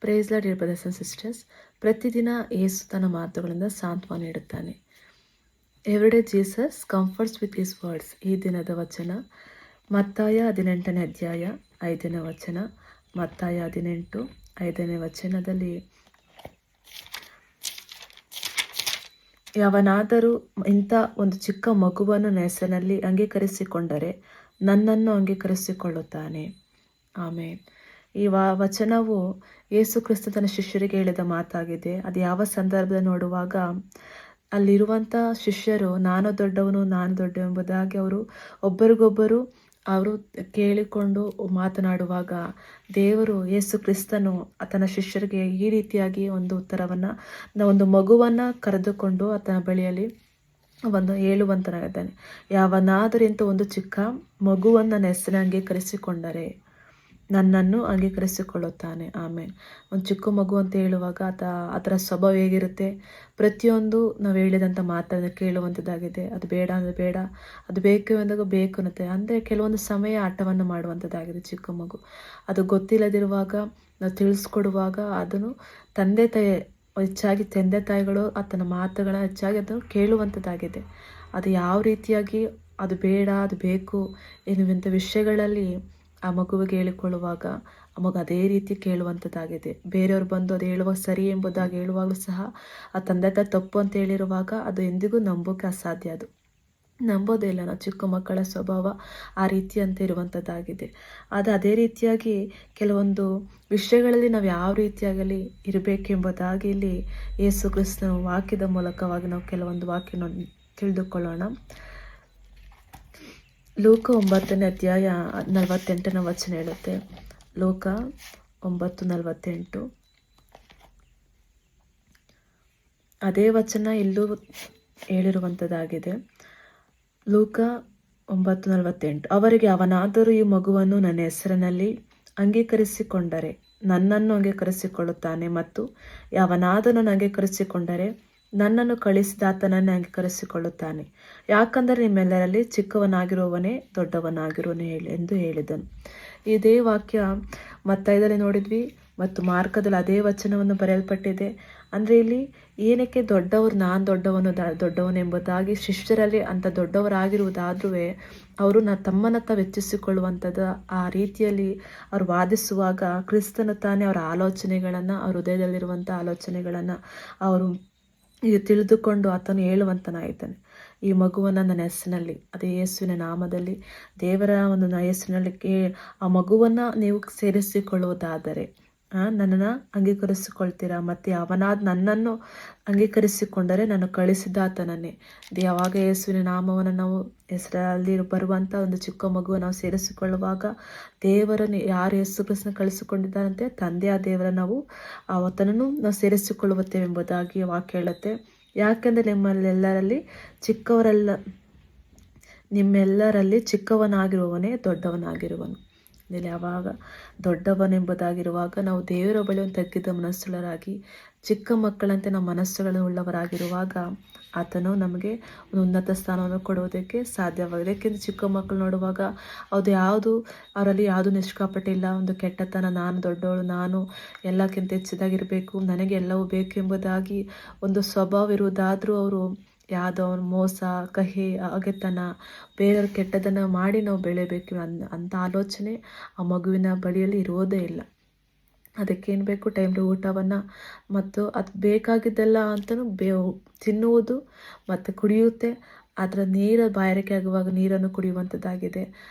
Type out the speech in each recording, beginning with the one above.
Price lord dear brothers and sisters. ಪ್ರತಿದಿನ ಯೇಸು ತನ್ನ ಮಾತುಗಳಿಂದ ಸಾಂತ್ವನ ನೀಡುತ್ತಾನೆ. Every day Jesus comforts with his words. ಈ ದಿನದ ವಚನ ಮತ್ತಾಯ 18ನೇ ಅಧ್ಯಾಯ 5ನೇ ವಚನ. ಮತ್ತಾಯ 18 5ನೇ ವಚನದಲ್ಲಿ, ಯಾವನಾದರೂ ಇಂಥ ಒಂದು ಚಿಕ್ಕ ಮಗುವನ್ನು ಹೆಸರಿನಲ್ಲಿ ಅಂಗೀಕರಿಸಿಕೊಂಡರೆ ನನ್ನನ್ನು ಅಂಗೀಕರಿಸಿಕೊಳ್ಳುತ್ತಾನೆ. ಆಮೇನ್. ಈ ವಚನವು ಯೇಸು ಕ್ರಿಸ್ತ ತನ್ನ ಶಿಷ್ಯರಿಗೆ ಹೇಳಿದ ಮಾತಾಗಿದೆ. ಅದು ಯಾವ ಸಂದರ್ಭದಲ್ಲಿ ನೋಡುವಾಗ ಅಲ್ಲಿರುವಂಥ ಶಿಷ್ಯರು ನಾನು ದೊಡ್ಡ ಎಂಬುದಾಗಿ ಅವರು ಒಬ್ಬರಿಗೊಬ್ಬರು ಅವರು ಕೇಳಿಕೊಂಡು ಮಾತನಾಡುವಾಗ ದೇವರು ಯೇಸು ಕ್ರಿಸ್ತನು ತನ್ನ ಶಿಷ್ಯರಿಗೆ ಈ ರೀತಿಯಾಗಿ ಒಂದು ಉತ್ತರವನ್ನು, ಒಂದು ಮಗುವನ್ನು ಕರೆದುಕೊಂಡು ಆತನ ಬಳಿಯಲ್ಲಿ ಹೇಳುವಂತನಾಗಿದ್ದಾನೆ. ಯಾವನಾದರೂ ಇಂಥ ಒಂದು ಚಿಕ್ಕ ಮಗುವನ್ನು ನನ್ನ ಹೆಸರನ್ನು ಅಂಗೀಕರಿಸಿಕೊಂಡರೆ ನನ್ನನ್ನು ಅಂಗೀಕರಿಸಿಕೊಳ್ಳುತ್ತಾನೆ. ಆಮೇಲೆ ಒಂದು ಚಿಕ್ಕ ಮಗು ಅಂತ ಹೇಳುವಾಗ ಅದರ ಸ್ವಭಾವ ಹೇಗಿರುತ್ತೆ? ಪ್ರತಿಯೊಂದು ನಾವು ಹೇಳಿದಂಥ ಮಾತನ್ನು ಕೇಳುವಂಥದ್ದಾಗಿದೆ. ಅದು ಬೇಡ ಅಂದರೆ ಬೇಡ, ಅದು ಬೇಕು ಅಂದಾಗ ಬೇಕು ಅನ್ನುತ್ತೆ. ಅಂದರೆ ಕೆಲವೊಂದು ಸಮಯ ಆಟವನ್ನು ಮಾಡುವಂಥದ್ದಾಗಿದೆ ಚಿಕ್ಕ ಮಗು. ಅದು ಗೊತ್ತಿಲ್ಲದಿರುವಾಗ ನಾವು ತಿಳಿಸ್ಕೊಡುವಾಗ ಅದನ್ನು ಹೆಚ್ಚಾಗಿ ತಂದೆ ತಾಯಿಗಳು ಆತನ ಮಾತುಗಳನ್ನ ಹೆಚ್ಚಾಗಿ ಅದನ್ನು ಕೇಳುವಂಥದ್ದಾಗಿದೆ. ಅದು ಯಾವ ರೀತಿಯಾಗಿ ಅದು ಬೇಡ ಅದು ಬೇಕು ಎನ್ನುವಂಥ ವಿಷಯಗಳಲ್ಲಿ ಆ ಮಗುವಿಗೆ ಹೇಳಿಕೊಳ್ಳುವಾಗ ಆ ಮಗು ಅದೇ ರೀತಿ ಕೇಳುವಂಥದ್ದಾಗಿದೆ. ಬೇರೆಯವರು ಬಂದು ಅದು ಹೇಳುವಾಗ ಸರಿ ಎಂಬುದಾಗಿ ಹೇಳುವಾಗಲೂ ಸಹ ಆ ತಂದೆ ತಾಯಿ ತಪ್ಪು ಅಂತ ಹೇಳಿರುವಾಗ ಅದು ಎಂದಿಗೂ ನಂಬೋಕೆ ಅಸಾಧ್ಯ. ಅದು ನಂಬೋದೇ ಇಲ್ಲ. ನಾವು ಚಿಕ್ಕ ಮಕ್ಕಳ ಸ್ವಭಾವ ಆ ರೀತಿ ಅಂತ ಇರುವಂಥದ್ದಾಗಿದೆ. ಅದೇ ರೀತಿಯಾಗಿ ಕೆಲವೊಂದು ವಿಷಯಗಳಲ್ಲಿ ನಾವು ಯಾವ ರೀತಿಯಾಗಲಿ ಇರಬೇಕೆಂಬುದಾಗಿ ಇಲ್ಲಿ ಯೇಸು ಕ್ರಿಸ್ತನ ವಾಕ್ಯದ ಮೂಲಕವಾಗಿ ನಾವು ಕೆಲವೊಂದು ವಾಕ್ಯ ತಿಳಿದುಕೊಳ್ಳೋಣ. ಲೋಕ 9ನೇ ಅಧ್ಯಾಯ 48ನೇ ವಚನ ಹೇಳುತ್ತೆ. ಲೋಕ 9:48. ಅದೇ ವಚನ ಇಲ್ಲೂ ಹೇಳಿರುವಂಥದ್ದಾಗಿದೆ. ಲೋಕ 9:48. ಅವರಿಗೆ ಅವನಾದರೂ ಈ ಮಗುವನ್ನು ನನ್ನ ಹೆಸರಿನಲ್ಲಿ ಅಂಗೀಕರಿಸಿಕೊಂಡರೆ ನನ್ನನ್ನು ಅಂಗೀಕರಿಸಿಕೊಳ್ಳುತ್ತಾನೆ, ಮತ್ತು ಯಾವನಾದರೂ ಅಂಗೀಕರಿಸಿಕೊಂಡರೆ ನನ್ನನ್ನು ಕಳಿಸಿದಾತನನ್ನೇ ಅಂಗೀಕರಿಸಿಕೊಳ್ಳುತ್ತಾನೆ. ಯಾಕಂದರೆ ನಿಮ್ಮೆಲ್ಲರಲ್ಲಿ ಚಿಕ್ಕವನಾಗಿರುವವನೇ ದೊಡ್ಡವನಾಗಿರುವನೇ ಎಂದು ಹೇಳಿದನು. ಇದೇ ವಾಕ್ಯ ಮತ್ತಾಯದಲ್ಲಿ ನೋಡಿದ್ವಿ ಮತ್ತು ಮಾರ್ಕದಲ್ಲಿ ಅದೇ ವಚನವನ್ನು ಬರೆಯಲ್ಪಟ್ಟಿದೆ. ಅಂದರೆ ಇಲ್ಲಿ ಏನಕ್ಕೆ ನಾನು ದೊಡ್ಡವನೆಂಬುದಾಗಿ ಶಿಷ್ಯರಲ್ಲಿ ಅಂತ ದೊಡ್ಡವರಾಗಿರುವುದಾದ್ರೂ ಅವರು ತಮ್ಮನ್ನ ವೆಚ್ಚಿಸಿಕೊಳ್ಳುವಂಥದ್ದು ಆ ರೀತಿಯಲ್ಲಿ ಅವರು ವಾದಿಸುವಾಗ ಕ್ರಿಸ್ತನು ತಾನೇ ಅವರ ಆಲೋಚನೆಗಳನ್ನು, ಅವ್ರ ಹೃದಯದಲ್ಲಿರುವಂಥ ಆಲೋಚನೆಗಳನ್ನು ಅವರು ತಿಳಿದುಕೊಂಡು ಆತನು ಹೇಳುವಂತನಾಗಿದ್ದಾನೆ. ಈ ಮಗುವನ್ನು ನನ್ನ ಹೆಸರಿನಲ್ಲಿ, ಅದೇ ಯೇಸುವಿನ ನಾಮದಲ್ಲಿ ದೇವರ ಒಂದು ಹೆಸರಿನಲ್ಲಿ ಆ ಮಗುವನ್ನು ನೀವು ಸೇರಿಸಿಕೊಳ್ಳುವುದಾದರೆ ನನ್ನನ್ನು ಅಂಗೀಕರಿಸಿಕೊಳ್ತೀರಾ. ಮತ್ತು ಅವನಾದ ನನ್ನನ್ನು ಅಂಗೀಕರಿಸಿಕೊಂಡರೆ ನಾನು ಕಳಿಸಿದಾತನನ್ನೇ. ಯಾವಾಗ ಯೇಸುವಿನ ನಾಮವನ್ನು ನಾವು ಹೆಸರಲ್ಲಿ ಬರುವಂಥ ಒಂದು ಚಿಕ್ಕ ಮಗುವನ್ನು ನಾವು ಸೇರಿಸಿಕೊಳ್ಳುವಾಗ ದೇವರನ್ನು ಯಾರು ಯೇಸು ಕ್ರಿಸ್ತನ ಕಳಿಸಿಕೊಂಡಿದ್ದಾರಂತೆ ತಂದೆಯ ದೇವರ ನಾವು ಆತನನ್ನು ನಾವು ಸೇರಿಸಿಕೊಳ್ಳುತ್ತೇವೆ ಎಂಬುದಾಗಿ ವಾಕ್ಯ ಹೇಳುತ್ತೆ. ಯಾಕೆಂದರೆ ನಿಮ್ಮೆಲ್ಲರಲ್ಲಿ ಚಿಕ್ಕವನಾಗಿರುವವನೇ ದೊಡ್ಡವನಾಗಿರುವನು. ಇಲ್ಲಿ ಯಾವಾಗ ದೊಡ್ಡವನೆಂಬುದಾಗಿರುವಾಗ ನಾವು ದೇವರ ಬಳಿ ಒಂದು ತಗ್ಗಿದ ಮನಸ್ಸುಳ್ಳರಾಗಿ ಚಿಕ್ಕ ಮಕ್ಕಳಂತೆ ನಾವು ಮನಸ್ಸುಗಳನ್ನು ಉಳ್ಳವರಾಗಿರುವಾಗ ಆತನು ನಮಗೆ ಒಂದು ಉನ್ನತ ಸ್ಥಾನವನ್ನು ಕೊಡುವುದಕ್ಕೆ ಸಾಧ್ಯವಾಗಿದೆ. ಏಕೆಂದರೆ ಚಿಕ್ಕ ಮಕ್ಕಳು ನೋಡುವಾಗ ಅವರಲ್ಲಿ ಯಾವುದು ನಿಷ್ಕಾಪಟ ಇಲ್ಲ. ಒಂದು ಕೆಟ್ಟತನ, ನಾನು ದೊಡ್ಡವಳು, ನಾನು ಎಲ್ಲಕ್ಕಿಂತ ಹೆಚ್ಚಿದಾಗಿರಬೇಕು, ನನಗೆ ಎಲ್ಲವೂ ಬೇಕು ಎಂಬುದಾಗಿ ಒಂದು ಸ್ವಭಾವ ಇರುವುದಾದರೂ ಅವರು ಯಾವುದೋ ಮೋಸ, ಕಹಿ, ಹಗೆತನ, ಬೇರೆಯವ್ರ ಕೆಟ್ಟದನ್ನು ಮಾಡಿ ನಾವು ಬೆಳೆಯಬೇಕು ಅಂಥ ಆಲೋಚನೆ ಆ ಮಗುವಿನ ಬಳಿಯಲ್ಲಿ ಇರೋದೇ ಇಲ್ಲ. ಅದಕ್ಕೇನು ಬೇಕು? ಟೈಮ್ಲಿ ಊಟವನ್ನು ಮತ್ತು ಅದು ಬೇಕಾಗಿದ್ದೆಲ್ಲ ಅಂತಲೂ ತಿನ್ನುವುದು ಮತ್ತು ಕುಡಿಯುತ್ತೆ. ಅದರ ನೀರು ಬಾಯಾರಿಕೆ ಆಗುವಾಗ ನೀರನ್ನು ಕುಡಿಯುವಂಥದ್ದಾಗಿದೆ.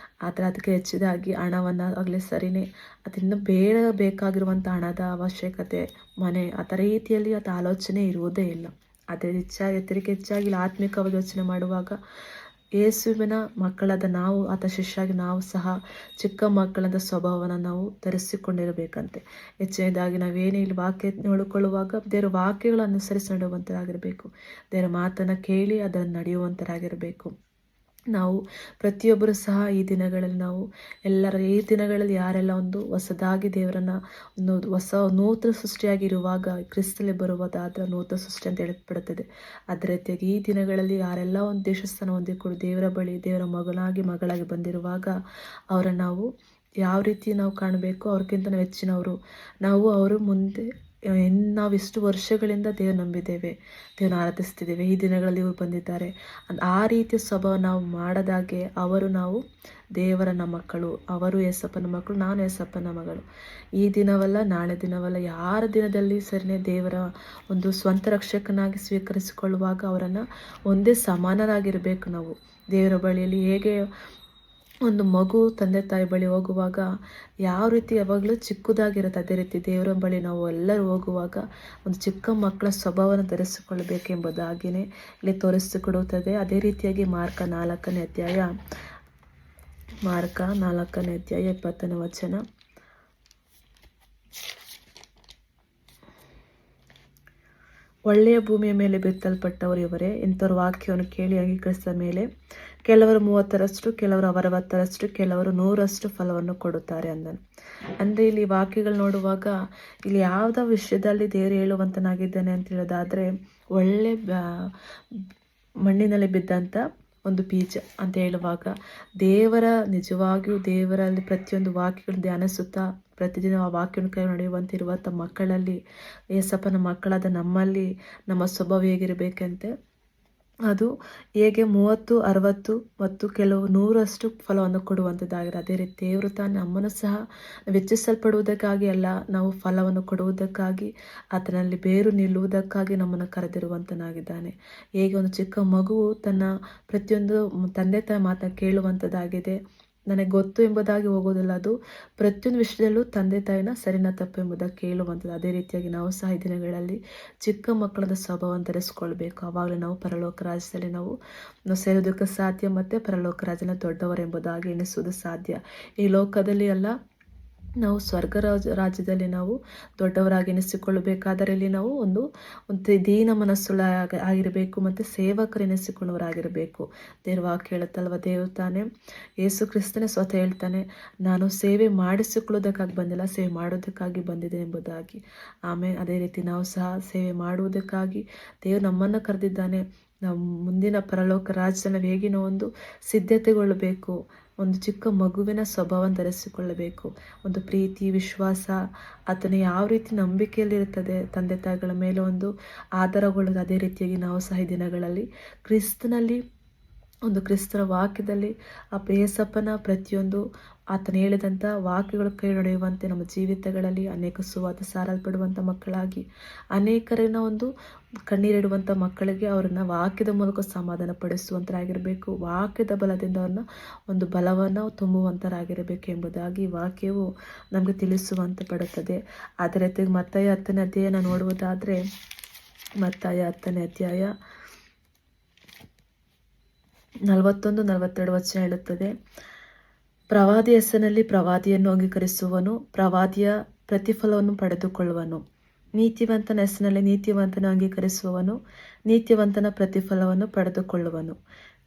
ಆದರೆ ಅದಕ್ಕೆ ಹೆಚ್ಚಿದಾಗಿ ಹಣವನ್ನು ಆಗಲಿ ಸರಿಯೇ, ಅದನ್ನು ಬೇಕಾಗಿರುವಂಥ ಹಣದ ಅವಶ್ಯಕತೆ, ಮನೆ, ಆ ಥರ ರೀತಿಯಲ್ಲಿ ಅದು ಆಲೋಚನೆ ಇರುವುದೇ ಇಲ್ಲ. ಅದೇ ಹೆಚ್ಚಾಗಿ ಆತ್ಮಿಕವಾಗಿ ಯೋಚನೆ ಮಾಡುವಾಗ ಯೇಸುವಿನ ಮಕ್ಕಳಾದ ನಾವು, ಆತ ಶಿಷ್ಯಾಗಿ ನಾವು ಸಹ ಚಿಕ್ಕ ಮಕ್ಕಳದ ಸ್ವಭಾವವನ್ನು ನಾವು ಧರಿಸಿಕೊಂಡಿರಬೇಕಂತೆ. ಹೆಚ್ಚಿನದಾಗಿ ನಾವೇನೇ ಇಲ್ಲಿ ವಾಕ್ಯ ನೋಡಿಕೊಳ್ಳುವಾಗ ದೇವರ ವಾಕ್ಯಗಳನ್ನು ಅನುಸರಿಸಿ ನಡೆಯುವಂಥರಾಗಿರಬೇಕು. ದೇವರ ಮಾತನ್ನು ಕೇಳಿ ಅದನ್ನು ನಡೆಯುವಂಥರಾಗಿರಬೇಕು. ನಾವು ಪ್ರತಿಯೊಬ್ಬರು ಸಹ ಈ ದಿನಗಳಲ್ಲಿ ಯಾರೆಲ್ಲ ಒಂದು ಹೊಸದಾಗಿ ದೇವರನ್ನು ನೂತನ ಸೃಷ್ಟಿಯಾಗಿರುವಾಗ ಕ್ರಿಸ್ತಲ್ಲಿ ಬರುವುದಾದ್ರೆ ನೂತನ ಸೃಷ್ಟಿ ಅಂತ ಹೇಳಲ್ಪಡುತ್ತದೆ. ಅದೇ ರೀತಿಯಾಗಿ ಈ ದಿನಗಳಲ್ಲಿ ಯಾರೆಲ್ಲ ಒಂದು ದೇಶಸ್ಥಾನ ಹೊಂದಿಕೊಂಡು ದೇವರ ಬಳಿ ದೇವರ ಮಗಳಾಗಿ ಬಂದಿರುವಾಗ ಅವರನ್ನು ನಾವು ಯಾವ ರೀತಿ ನಾವು ಕಾಣಬೇಕು, ಅವ್ರಿಗಿಂತ ನಾವು ಹೆಚ್ಚಿನವರು. ನಾವು ಅವರು ಮುಂದೆ ನಾವು ಇಷ್ಟು ವರ್ಷಗಳಿಂದ ದೇವ್ರು ನಂಬಿದ್ದೇವೆ, ದೇವ್ರನ್ನ ಆರಾಧಿಸ್ತಿದ್ದೇವೆ, ಈ ದಿನಗಳಲ್ಲಿ ಇವರು ಬಂದಿದ್ದಾರೆ ಆ ರೀತಿಯ ಸ್ವಭಾವ ನಾವು ಮಾಡದಾಗೆ ನಾವು ದೇವರನ ಮಕ್ಕಳು, ಅವರು ಏಸಪ್ಪನ ಮಕ್ಕಳು, ನಾನು ಏಸಪ್ಪನ ಮಗಳು. ಈ ದಿನವಲ್ಲ, ನಾಳೆ ದಿನವಲ್ಲ, ಯಾರ ದಿನದಲ್ಲಿ ಸರಿನೇ ದೇವರ ಒಂದು ಸ್ವಂತ ರಕ್ಷಕನಾಗಿ ಸ್ವೀಕರಿಸಿಕೊಳ್ಳುವಾಗ ಅವರನ್ನು ಒಂದೇ ಸಮಾನರಾಗಿರಬೇಕು. ನಾವು ದೇವರ ಬಳಿಯಲ್ಲಿ ಹೇಗೆ ಒಂದು ಮಗು ತಂದೆ ತಾಯಿ ಬಳಿ ಹೋಗುವಾಗ ಯಾವ ರೀತಿ ಯಾವಾಗಲೂ ಚಿಕ್ಕದಾಗಿರುತ್ತೆ, ಅದೇ ರೀತಿ ದೇವರ ಬಳಿ ನಾವು ಎಲ್ಲರೂ ಹೋಗುವಾಗ ಒಂದು ಚಿಕ್ಕ ಮಕ್ಕಳ ಸ್ವಭಾವವನ್ನು ಧರಿಸಿಕೊಳ್ಳಬೇಕೆಂಬುದಾಗಿಯೇ ಇಲ್ಲಿ ತೋರಿಸಿಕೊಡುತ್ತದೆ. ಅದೇ ರೀತಿಯಾಗಿ ಮಾರ್ಕ 4ನೇ ಅಧ್ಯಾಯ 20ನೇ ವಚನ. ಒಳ್ಳೆಯ ಭೂಮಿಯ ಮೇಲೆ ಬಿತ್ತಲ್ಪಟ್ಟವರು ಇವರೇ. ಇಂಥವ್ರ ವಾಕ್ಯವನ್ನು ಕೇಳಿ ಅಂಗೀಕರಿಸಿದ ಮೇಲೆ ಕೆಲವರು 30ರಷ್ಟು, ಕೆಲವರು 60ರಷ್ಟು, ಕೆಲವರು 100ರಷ್ಟು ಫಲವನ್ನು ಕೊಡುತ್ತಾರೆ ಅಂದನು. ಅಂದರೆ ಇಲ್ಲಿ ವಾಕ್ಯಗಳು ನೋಡುವಾಗ ಇಲ್ಲಿ ಯಾವುದೋ ವಿಷಯದಲ್ಲಿ ದೇವರು ಹೇಳುವಂತನಾಗಿದ್ದಾನೆ ಅಂತ ಹೇಳೋದಾದರೆ, ಒಳ್ಳೆ ಮಣ್ಣಿನಲ್ಲಿ ಬಿದ್ದಂಥ ಒಂದು ಬೀಜ ಅಂತ ಹೇಳುವಾಗ ನಿಜವಾಗಿಯೂ ದೇವರಲ್ಲಿ ಪ್ರತಿಯೊಂದು ವಾಕ್ಯಗಳು ಧ್ಯಾನಿಸುತ್ತಾ ಪ್ರತಿದಿನ ಆ ವಾಕ್ಯವನ್ನು ಕೈ ನಡೆಯುವಂತಿರುವಂಥ ಮಕ್ಕಳಲ್ಲಿ, ಏಸಪ್ಪನ ಮಕ್ಕಳಾದ ನಮ್ಮಲ್ಲಿ ನಮ್ಮ ಸ್ವಭಾವ ಹೇಗಿರಬೇಕಂತೆ, ಅದು ಹೇಗೆ 30, 60 ಮತ್ತು ಕೆಲವು 100ರಷ್ಟು ಫಲವನ್ನು ಕೊಡುವಂಥದ್ದಾಗಿದೆ. ಅದೇ ರೀತಿ ದೇವರು ತಾನು ನಮ್ಮನ್ನು ಸಹ ವೆಚ್ಚಿಸಲ್ಪಡುವುದಕ್ಕಾಗಿ ಅಲ್ಲ, ನಾವು ಫಲವನ್ನು ಕೊಡುವುದಕ್ಕಾಗಿ, ಆತನಲ್ಲಿ ಬೇರು ನಿಲ್ಲುವುದಕ್ಕಾಗಿ ನಮ್ಮನ್ನು ಕರೆದಿರುವಂತನಾಗಿದ್ದಾನೆ. ಹೇಗೆ ಒಂದು ಚಿಕ್ಕ ಮಗುವು ತನ್ನ ಪ್ರತಿಯೊಂದು ತಂದೆ ತಾಯಿ ಮಾತನ್ನು ಕೇಳುವಂಥದ್ದಾಗಿದೆ, ನನಗೆ ಗೊತ್ತು ಎಂಬುದಾಗಿ ಹೋಗೋದಿಲ್ಲ, ಅದು ಪ್ರತಿಯೊಂದು ವಿಷಯದಲ್ಲೂ ತಂದೆ ತಾಯಿನ ಸರಿನಾ ತಪ್ಪು ಎಂಬುದಾಗಿ ಕೇಳುವಂಥದ್ದು. ಅದೇ ರೀತಿಯಾಗಿ ನಾವು ಸಹ ಈ ದಿನಗಳಲ್ಲಿ ಚಿಕ್ಕ ಮಕ್ಕಳದ ಸ್ವಭಾವವನ್ನು ಧರಿಸ್ಕೊಳ್ಬೇಕು. ಆವಾಗಲೇ ನಾವು ಪರಲೋಕ ರಾಜ್ಯದಲ್ಲಿ ನಾವು ಸೇರೋದಕ್ಕೆ ಸಾಧ್ಯ, ಮತ್ತು ಪರಲೋಕ ರಾಜ್ಯನ ದೊಡ್ಡವರೆಂಬುದಾಗಿ ಎಣಿಸುವುದು ಸಾಧ್ಯ. ಈ ಲೋಕದಲ್ಲಿ ಅಲ್ಲ, ನಾವು ಸ್ವರ್ಗ ರಾಜ್ಯದಲ್ಲಿ ನಾವು ದೊಡ್ಡವರಾಗಿ ಎನಿಸಿಕೊಳ್ಳಬೇಕಾದರೆ ಇಲ್ಲಿ ನಾವು ಒಂದು ದೀನ ಮನಸ್ಸುಳ್ಳ ಆಗಿರಬೇಕು, ಮತ್ತು ಸೇವಕರೆನಿಸಿಕೊಳ್ಳುವರಾಗಿರಬೇಕು. ದೇವ್ರ ವಾಕ್ಯ ಹೇಳುತ್ತಲ್ವ, ದೇವರು ತಾನೇ ಯೇಸು ಕ್ರಿಸ್ತನೇ ಸ್ವತಃ ಹೇಳ್ತಾನೆ, ನಾನು ಸೇವೆ ಮಾಡಿಸಿಕೊಳ್ಳೋದಕ್ಕಾಗಿ ಬಂದಿಲ್ಲ, ಸೇವೆ ಮಾಡೋದಕ್ಕಾಗಿ ಬಂದಿದೆ ಎಂಬುದಾಗಿ. ಆಮೇಲೆ ಅದೇ ರೀತಿ ನಾವು ಸಹ ಸೇವೆ ಮಾಡುವುದಕ್ಕಾಗಿ ದೇವರು ನಮ್ಮನ್ನು ಕರೆದಿದ್ದಾನೆ. ನಾವು ಮುಂದಿನ ಪರಲೋಕ ರಾಜ್ಯದಲ್ಲಿ ಹೇಗೆ ನಾವು ಒಂದು ಸಿದ್ಧತೆಗೊಳ್ಳಬೇಕು, ಒಂದು ಚಿಕ್ಕ ಮಗುವಿನ ಸ್ವಭಾವವನ್ನು ಧರಿಸಿಕೊಳ್ಳಬೇಕು. ಒಂದು ಪ್ರೀತಿ, ವಿಶ್ವಾಸ, ಆತನ ಯಾವ ರೀತಿ ನಂಬಿಕೆಯಲ್ಲಿರುತ್ತದೆ ತಂದೆ ತಾಯಿಗಳ ಮೇಲೆ ಒಂದು ಆಧಾರಗೊಳ್ಳೋದು. ಅದೇ ರೀತಿಯಾಗಿ ನಾವು ಸಹ ಈ ದಿನಗಳಲ್ಲಿ ಕ್ರಿಸ್ತನ ವಾಕ್ಯದಲ್ಲಿ ಆ ಏಸಪ್ಪನ ಪ್ರತಿಯೊಂದು ಆತನ ಹೇಳಿದಂಥ ವಾಕ್ಯಗಳು ಕೈ ನಡೆಯುವಂತೆ ನಮ್ಮ ಜೀವಿತಗಳಲ್ಲಿ ಅನೇಕ ಸುವಾರ್ತೆ ಸಾರಲ್ಪಡುವಂಥ ಮಕ್ಕಳಾಗಿ, ಅನೇಕರನ್ನ ಒಂದು ಕಣ್ಣೀರಿಡುವಂಥ ಮಕ್ಕಳಿಗೆ ಅವರನ್ನು ವಾಕ್ಯದ ಮೂಲಕ ಸಮಾಧಾನ ಪಡಿಸುವಂತರಾಗಿರಬೇಕು. ವಾಕ್ಯದ ಬಲದಿಂದ ಅವ್ರನ್ನ ಒಂದು ಬಲವನ್ನು ತುಂಬುವಂತರಾಗಿರಬೇಕು ಎಂಬುದಾಗಿ ವಾಕ್ಯವು ನಮಗೆ ತಿಳಿಸುವಂತೆ ಪಡುತ್ತದೆ. ಅದೇ ರೀತಿ ಮತ್ತಾಯ 10ನೇ ಅಧ್ಯಾಯನ ನೋಡುವುದಾದರೆ, ಮತ್ತಾಯ 10ನೇ ಅಧ್ಯಾಯ 41-42 ವಚನ ಹೇಳುತ್ತದೆ, ಪ್ರವಾದಿ ಹೆಸರಿನಲ್ಲಿ ಪ್ರವಾದಿಯನ್ನು ಅಂಗೀಕರಿಸುವನು ಪ್ರವಾದಿಯ ಪ್ರತಿಫಲವನ್ನು ಪಡೆದುಕೊಳ್ಳುವನು. ನೀತಿವಂತನ ಹೆಸರಿನಲ್ಲಿ ನೀತಿವಂತನ ಅಂಗೀಕರಿಸುವವನು ನೀತಿವಂತನ ಪ್ರತಿಫಲವನ್ನು ಪಡೆದುಕೊಳ್ಳುವನು.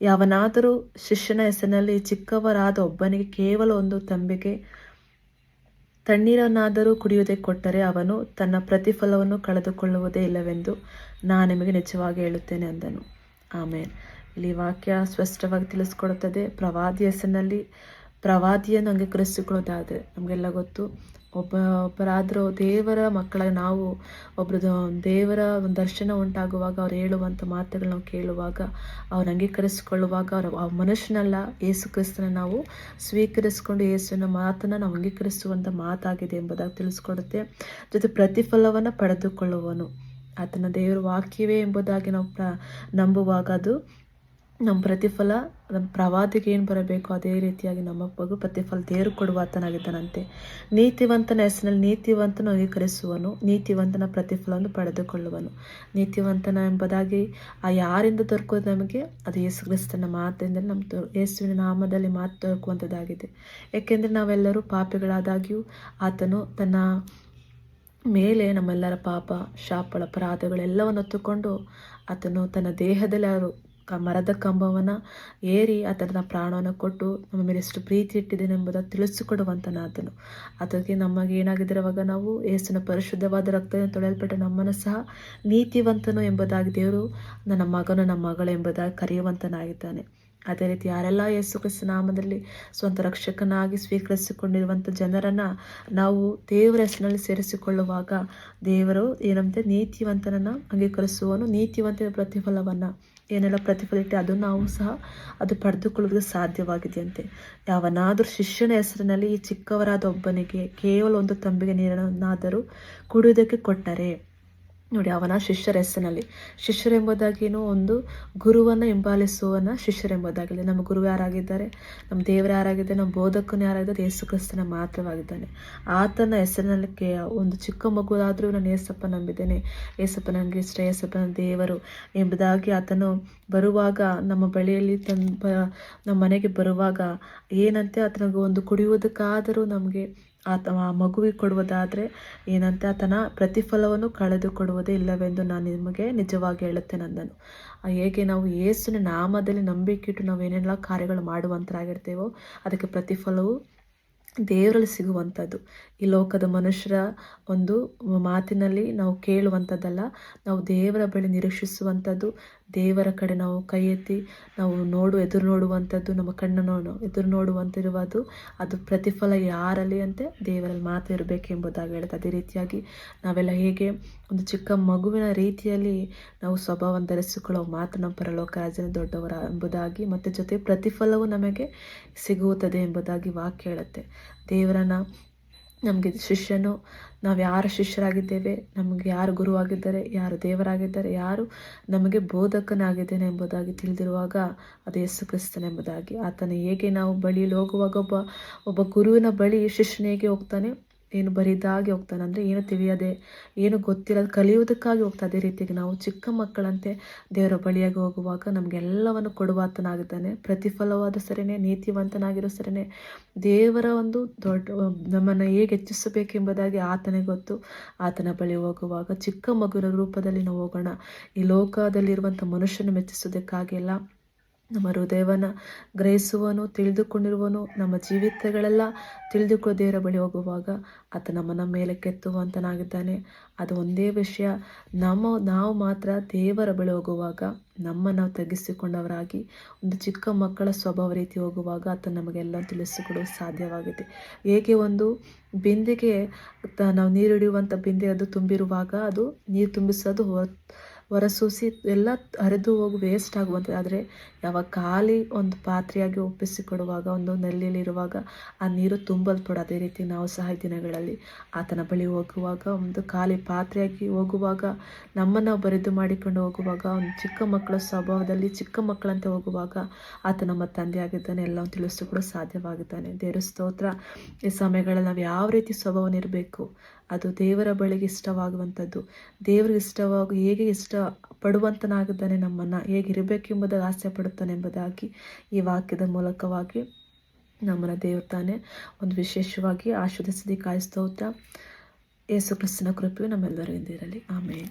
ಯಾವನಾದರೂ ಶಿಷ್ಯನ ಹೆಸರಿನಲ್ಲಿ ಚಿಕ್ಕವರಾದ ಒಬ್ಬನಿಗೆ ಕೇವಲ ಒಂದು ತಂಬಿಗೆ ತಣ್ಣೀರನ್ನಾದರೂ ಕುಡಿಯುವುದಕ್ಕೆ ಕೊಟ್ಟರೆ ಅವನು ತನ್ನ ಪ್ರತಿಫಲವನ್ನು ಕಳೆದುಕೊಳ್ಳುವುದೇ ಇಲ್ಲವೆಂದು ನಾನು ನಿಮಗೆ ನಿಜವಾಗಿ ಹೇಳುತ್ತೇನೆ ಅಂದನು. ಆಮೇಲೆ ಇಲ್ಲಿ ವಾಕ್ಯ ಸ್ಪಷ್ಟವಾಗಿ ತಿಳಿಸ್ಕೊಡುತ್ತದೆ. ಪ್ರವಾದಿ ಹೆಸರಿನಲ್ಲಿ ಪ್ರವಾದಿಯನ್ನು ಅಂಗೀಕರಿಸಿಕೊಳ್ಳೋದಾದರೆ, ನಮಗೆಲ್ಲ ಗೊತ್ತು, ಒಬ್ಬರಾದರೂ ದೇವರ ಮಕ್ಕಳಾಗಿ ನಾವು ದೇವರ ಒಂದು ದರ್ಶನ ಉಂಟಾಗುವಾಗ ಅವ್ರು ಹೇಳುವಂಥ ಮಾತುಗಳು ನಾವು ಕೇಳುವಾಗ, ಅವ್ರು ಅಂಗೀಕರಿಸಿಕೊಳ್ಳುವಾಗ ಆ ಮನುಷ್ಯನಲ್ಲ, ಯೇಸು ಕ್ರಿಸ್ತನ ನಾವು ಸ್ವೀಕರಿಸಿಕೊಂಡು ಯೇಸುವಿನ ಮಾತನ್ನು ನಾವು ಅಂಗೀಕರಿಸುವಂಥ ಮಾತಾಗಿದೆ ಎಂಬುದಾಗಿ ತಿಳಿಸ್ಕೊಡುತ್ತೆ. ಜೊತೆ ಪ್ರತಿಫಲವನ್ನು ಪಡೆದುಕೊಳ್ಳುವನು, ಆತನ ದೇವರ ವಾಕ್ಯವೇ ಎಂಬುದಾಗಿ ನಾವು ನಂಬುವಾಗ ಅದು ನಮ್ಮ ಪ್ರತಿಫಲ ನಮ್ಮ ಪ್ರವಾದಿಗೆ ಏನು ಬರಬೇಕು ಅದೇ ರೀತಿಯಾಗಿ ನಮ್ಮ ಬಗ್ಗೆ ಪ್ರತಿಫಲ ದೇವರು ಕೊಡುವ ಆತನಾಗಿದ್ದಾನಂತೆ. ನೀತಿವಂತನ ಹೆಸರಿನಲ್ಲಿ ನೀತಿವಂತನು ಅಂಗೀಕರಿಸುವನು ನೀತಿವಂತನ ಪ್ರತಿಫಲವನ್ನು ಪಡೆದುಕೊಳ್ಳುವನು. ನೀತಿವಂತನ ಎಂಬುದಾಗಿ ಯಾರಿಂದ ದೊರಕೋದು ನಮಗೆ? ಅದು ಯೇಸು ಕ್ರಿಸ್ತನ ಮಾತಿಂದ ನಮ್ಮ ಯೇಸುವಿನ ನಾಮದಲ್ಲಿ ಮಾತು ದೊರಕುವಂಥದ್ದಾಗಿದೆ. ಏಕೆಂದರೆ ನಾವೆಲ್ಲರೂ ಪಾಪಿಗಳಾದಾಗ್ಯೂ ಆತನು ತನ್ನ ಮೇಲೆ ನಮ್ಮೆಲ್ಲರ ಪಾಪ, ಶಾಪಗಳ ಅಪರಾಧಗಳೆಲ್ಲವನ್ನು ಹೊತ್ತುಕೊಂಡು ಆತನು ತನ್ನ ದೇಹದಲ್ಲಿ ಮರದ ಕಂಬವನ್ನು ಏರಿ ಆತನ ಪ್ರಾಣವನ್ನು ಕೊಟ್ಟು ನಮ್ಮ ಮೇಲೆ ಎಷ್ಟು ಪ್ರೀತಿ ಇಟ್ಟಿದ್ದೇನೆ ಎಂಬುದನ್ನು ತಿಳಿಸಿಕೊಡುವಂತನಾದನು. ಅದಕ್ಕೆ ನಮಗೆ ಏನಾಗಿದ್ದಿರುವಾಗ ನಾವು ಯೇಸುವಿನ ಪರಿಶುದ್ಧವಾದ ರಕ್ತವನ್ನು ತೊಳೆಯಲ್ಪಟ್ಟ ನಮ್ಮನ್ನು ಸಹ ನೀತಿವಂತನು ಎಂಬುದಾಗಿ ದೇವರು ನನ್ನ ಮಗನು ನಮ್ಮ ಮಗಳು ಎಂಬುದಾಗಿ ಕರೆಯುವಂತನಾಗಿದ್ದಾನೆ. ಅದೇ ರೀತಿ ಯಾರೆಲ್ಲ ಯೇಸು ಕ್ರಿಸ್ತ ನಾಮದಲ್ಲಿ ಸ್ವಂತ ರಕ್ಷಕನಾಗಿ ಸ್ವೀಕರಿಸಿಕೊಂಡಿರುವಂಥ ಜನರನ್ನು ನಾವು ದೇವರ ಹೆಸರಿನಲ್ಲಿ ಸೇರಿಸಿಕೊಳ್ಳುವಾಗ ದೇವರು ಏನಂತೆ ನೀತಿವಂತನನ್ನು ಅಂಗೀಕರಿಸುವನು, ನೀತಿವಂತನ ಪ್ರತಿಫಲವನ್ನು ಏನೆಲ್ಲ ಪ್ರತಿಫಲಿಟ್ಟೆ ಅದು ನಾವು ಸಹ ಅದು ಪಡೆದುಕೊಳ್ಳುವುದು ಸಾಧ್ಯವಾಗಿದೆಯಂತೆ. ಯಾವನಾದರೂ ಶಿಷ್ಯನ ಹೆಸರಿನಲ್ಲಿ ಈ ಚಿಕ್ಕವರಾದ ಒಬ್ಬನಿಗೆ ಕೇವಲ ಒಂದು ತಂಬಿಗೆ ನೀರನ್ನಾದರೂ ಕುಡಿಯುವುದಕ್ಕೆ ಕೊಟ್ಟರೆ, ನೋಡಿ, ಅವನ ಶಿಷ್ಯರ ಹೆಸರಿನಲ್ಲಿ, ಶಿಷ್ಯರೆಂಬುದಾಗೇನು ಒಂದು ಗುರುವನ್ನು ಹಿಂಬಾಲಿಸುವನ ಶಿಷ್ಯರೆಂಬುದಾಗಲಿ. ನಮ್ಮ ಗುರು ಯಾರಾಗಿದ್ದಾರೆ, ನಮ್ಮ ದೇವರು ಯಾರಾಗಿದ್ದಾರೆ, ನಮ್ಮ ಬೋಧಕನು ಯಾರಾಗಿದ್ದಾರೆ, ಯೇಸು ಕ್ರಿಸ್ತನ ಮಾತ್ರವಾಗಿದ್ದಾನೆ. ಆತನ ಹೆಸರಿನಲ್ಲಿ ಒಂದು ಚಿಕ್ಕ ಮಗುವಾದರೂ ನಾನು ಏಸಪ್ಪ ನಂಬಿದ್ದೇನೆ, ಏಸಪ್ಪ ನನಗೆ ಇಷ್ಟ, ಏಸಪ್ಪ ನನ್ನ ದೇವರು ಎಂಬುದಾಗಿ ಆತನು ಬರುವಾಗ ನಮ್ಮ ಬಳಿಯಲ್ಲಿ ನಮ್ಮ ಮನೆಗೆ ಬರುವಾಗ ಏನಂತೆ ಆತನಿಗೆ ಒಂದು ಕುಡಿಯುವುದಕ್ಕಾದರೂ ನಮಗೆ ಆ ಮಗುವಿಗೆ ಕೊಡುವುದಾದರೆ ಏನಂತೆ ಆತನ ಪ್ರತಿಫಲವನ್ನು ಕಳೆದುಕೊಡುವುದೇ ಇಲ್ಲವೆಂದು ನಾನು ನಿಮಗೆ ನಿಜವಾಗಿ ಹೇಳುತ್ತೇನೆ ಅಂದನು. ಹೇಗೆ ನಾವು ಯೇಸುವಿನ ನಾಮದಲ್ಲಿ ನಂಬಿಕೆಯಿಟ್ಟು ನಾವು ಏನೆಲ್ಲ ಕಾರ್ಯಗಳು ಮಾಡುವಂತರಾಗಿರ್ತೇವೋ ಅದಕ್ಕೆ ಪ್ರತಿಫಲವು ದೇವರಲ್ಲಿ ಸಿಗುವಂಥದ್ದು. ಈ ಲೋಕದ ಮನುಷ್ಯರ ಒಂದು ಮಾತಿನಲ್ಲಿ ನಾವು ಕೇಳುವಂಥದ್ದಲ್ಲ, ನಾವು ದೇವರ ಬಳಿ ನಿರೀಕ್ಷಿಸುವಂಥದ್ದು, ದೇವರ ಕಡೆ ನಾವು ಕೈ ಎತ್ತಿ ನಾವು ಎದುರು ನೋಡುವಂಥದ್ದು, ನಮ್ಮ ಕಣ್ಣನ್ನು ಎದುರು ನೋಡುವಂತಿರುವುದು. ಅದು ಪ್ರತಿಫಲ ಯಾರಲ್ಲಿ ಅಂತೆ ದೇವರಲ್ಲಿ ಮಾತ್ರ ಇರಬೇಕೆಂಬುದಾಗಿ ಹೇಳುತ್ತೆ. ಅದೇ ರೀತಿಯಾಗಿ ನಾವೆಲ್ಲ ಹೇಗೆ ಒಂದು ಚಿಕ್ಕ ಮಗುವಿನ ರೀತಿಯಲ್ಲಿ ನಾವು ಸ್ವಭಾವವನ್ನು ಧರಿಸಿಕೊಳ್ಳುವ ಮಾತ್ರ ನಮ್ಮ ಪರಲೋಕ ರಾಜನ ದೊಡ್ಡವರ ಎಂಬುದಾಗಿ, ಮತ್ತು ಜೊತೆ ಪ್ರತಿಫಲವು ನಮಗೆ ಸಿಗುತ್ತದೆ ಎಂಬುದಾಗಿ ವಾಕ್ಯ ಹೇಳುತ್ತೆ. ದೇವರನ್ನು ನಮಗೆ ಶಿಷ್ಯನು, ನಾವು ಯಾರು ಶಿಷ್ಯರಾಗಿದ್ದೇವೆ, ನಮಗೆ ಯಾರು ಗುರುವಾಗಿದ್ದಾರೆ, ಯಾರು ದೇವರಾಗಿದ್ದಾರೆ, ಯಾರು ನಮಗೆ ಬೋಧಕನಾಗಿದ್ದೇನೆ ಎಂಬುದಾಗಿ ತಿಳಿದಿರುವಾಗ ಅದು ಯೇಸು ಕ್ರಿಸ್ತನೆಂಬುದಾಗಿ. ಆತನ ಹೇಗೆ ನಾವು ಬಳಿಯಲ್ಲಿ ಹೋಗುವಾಗ ಒಬ್ಬ ಗುರುವಿನ ಬಳಿ ಶಿಷ್ಯನ ಹೇಗೆ ಹೋಗ್ತಾನೆ, ಏನು ಬರಿದಾಗಿ ಹೋಗ್ತಾನೆ, ಅಂದರೆ ಏನು ತಿಳಿಯದೆ ಏನು ಗೊತ್ತಿರೋದು ಕಲಿಯುವುದಕ್ಕಾಗಿ ಹೋಗ್ತಾ. ಅದೇ ರೀತಿಯಾಗಿ ನಾವು ಚಿಕ್ಕ ಮಕ್ಕಳಂತೆ ದೇವರ ಬಳಿಯಾಗಿ ಹೋಗುವಾಗ ನಮಗೆಲ್ಲವನ್ನು ಕೊಡುವಾತನಾಗಿದ್ದಾನೆ. ಪ್ರತಿಫಲವಾದ ಸರಿನೇ, ನೀತಿವಂತನಾಗಿರೋ ಸರಿನೇ, ದೇವರ ಒಂದು ನಮ್ಮನ್ನು ಹೇಗೆ ಹೆಚ್ಚಿಸಬೇಕೆಂಬುದಾಗಿ ಆತನೇ ಗೊತ್ತು. ಆತನ ಬಳಿ ಹೋಗುವಾಗ ಚಿಕ್ಕ ಮಗುವಿನ ರೂಪದಲ್ಲಿ ನಾವು ಹೋಗೋಣ. ಈ ಲೋಕದಲ್ಲಿರುವಂಥ ಮನುಷ್ಯನ ಮೆಚ್ಚಿಸೋದಕ್ಕಾಗಿ ಎಲ್ಲ ನಮ್ಮ ಹೃದಯವನ್ನು ಗ್ರಹಿಸುವನು, ತಿಳಿದುಕೊಂಡಿರುವನು. ನಮ್ಮ ಜೀವಿತಗಳೆಲ್ಲ ತಿಳಿದುಕೊಳ್ಳೋ ದೇವರ ಬಳಿ ಹೋಗುವಾಗ ಆತ ನಮ್ಮನ್ನು ಮೇಲೆ ಕೆತ್ತುವಂತನಾಗಿದ್ದಾನೆ. ಅದು ಒಂದೇ ವಿಷಯ, ನಾವು ಮಾತ್ರ ದೇವರ ಬಳಿ ಹೋಗುವಾಗ ನಮ್ಮನ್ನು ತಗ್ಗಿಸಿಕೊಂಡವರಾಗಿ ಒಂದು ಚಿಕ್ಕ ಮಕ್ಕಳ ಸ್ವಭಾವ ರೀತಿ ಹೋಗುವಾಗ ಆತ ನಮಗೆಲ್ಲ ತಿಳಿಸಿಕೊಡಲು ಸಾಧ್ಯವಾಗಿದೆ. ಹೇಗೆ ಒಂದು ಬಿಂದಿಗೆ ನಾವು ನೀರು ಹಿಡಿಯುವಂಥ ಬಿಂದೆ ಅದು ತುಂಬಿರುವಾಗ ಅದು ನೀರು ತುಂಬಿಸೋದು ಹೊರಸೂಸಿ ಎಲ್ಲ ಹರಿದು ಹೋಗಿ ವೇಸ್ಟ್ ಆಗುವಂಥದ್ದು. ಆದರೆ ಯಾವಾಗ ಖಾಲಿ ಒಂದು ಪಾತ್ರೆಯಾಗಿ ಒಪ್ಪಿಸಿಕೊಡುವಾಗ, ಒಂದು ನೆಲ್ಲಿರುವಾಗ ಆ ನೀರು ತುಂಬಲ್ಪಡ. ಅದೇ ರೀತಿ ನಾವು ಸಹ ದಿನಗಳಲ್ಲಿ ಆತನ ಬಳಿ ಹೋಗುವಾಗ, ಒಂದು ಖಾಲಿ ಪಾತ್ರೆಯಾಗಿ ಹೋಗುವಾಗ, ನಮ್ಮನ್ನು ಬರಿದು ಮಾಡಿಕೊಂಡು ಹೋಗುವಾಗ, ಒಂದು ಚಿಕ್ಕ ಮಕ್ಕಳ ಸ್ವಭಾವದಲ್ಲಿ ಚಿಕ್ಕ ಮಕ್ಕಳಂತೆ ಹೋಗುವಾಗ ಆತ ನಮ್ಮ ತಂದೆ ಆಗಿದ್ದಾನೆ, ಎಲ್ಲವನ್ನು ತಿಳಿಸಿಕೊಡಲು ಸಾಧ್ಯವಾಗಿದ್ದಾನೆ. ದೇವರ ಸ್ತೋತ್ರ. ಈ ಸಮಯಗಳಲ್ಲಿ ನಾವು ಯಾವ ರೀತಿ ಸ್ವಭಾವನಿರಬೇಕು, ಅದು ದೇವರ ಬಳಿಗೆ ಇಷ್ಟವಾಗುವಂಥದ್ದು, ದೇವರಿಗೆ ಹೇಗೆ ಇಷ್ಟಪಡುವಂತನಾಗಿದ್ದಾನೆ, ನಮ್ಮನ್ನು ಹೇಗಿರಬೇಕೆಂಬುದಾಗಿ ಆಸೆ ಪಡುತ್ತಾನೆ ಎಂಬುದಾಗಿ ಈ ವಾಕ್ಯದ ಮೂಲಕವಾಗಿ ನಮ್ಮನ್ನು ದೇವರು ತಾನೇ ಒಂದು ವಿಶೇಷವಾಗಿ ಆಶೀರ್ವದಿಸಿ ಸ್ತೋತ್ರ. ಯೇಸು ಕ್ರಿಸ್ತನ ಕೃಪೆಯು ನಮ್ಮೆಲ್ಲರಿಂದ ಇರಲಿ. ಆಮೇಲೆ